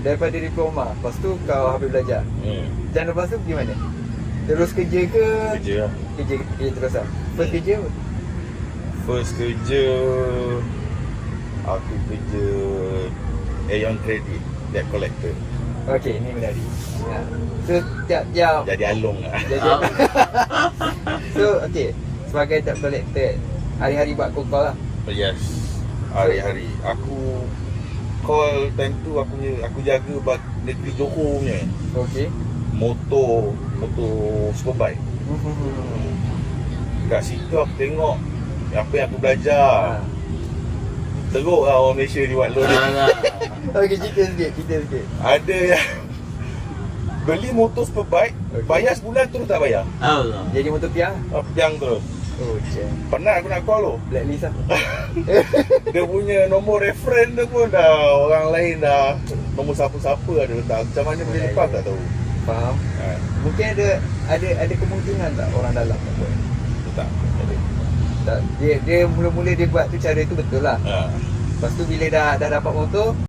Daripada diploma, lepas tu kau habis belajar. Dan lepas tu pergi mana? Terus kerja ke? Kerja lah. Kerja terus lah. First kerja apa? First kerja, aku kerja Aeon Credit, debt collector. Okey, ni menarik. So tiap-tiap Jadi along lah. So okey, sebagai debt collector, hari-hari buat cold call lah. Yes, hari-hari aku call time tu aku jaga negeri Johor punya Okey. motor superbike. Kat situ aku tengok apa yang aku belajar. Teruk lah orang Malaysia ni buat loan. Okey, cerita sikit. Ada yang beli motor superbike, bayar sebulan terus tak bayar. Allah. Jadi motor piang. Yang terus. Oh, cik. Penat aku nak call tu. Blacklist lah. Dia punya nombor referen tu pun dah orang lain dah, nombor siapa-siapa ada letak. Macam mana boleh lepas tak tahu. Faham? Mungkin ada kemungkinan tak orang dalam nak buat? Tak. Tak. Dia mula-mula dia buat tu cara tu betul lah. Ha. Lepas tu bila dah dapat motor,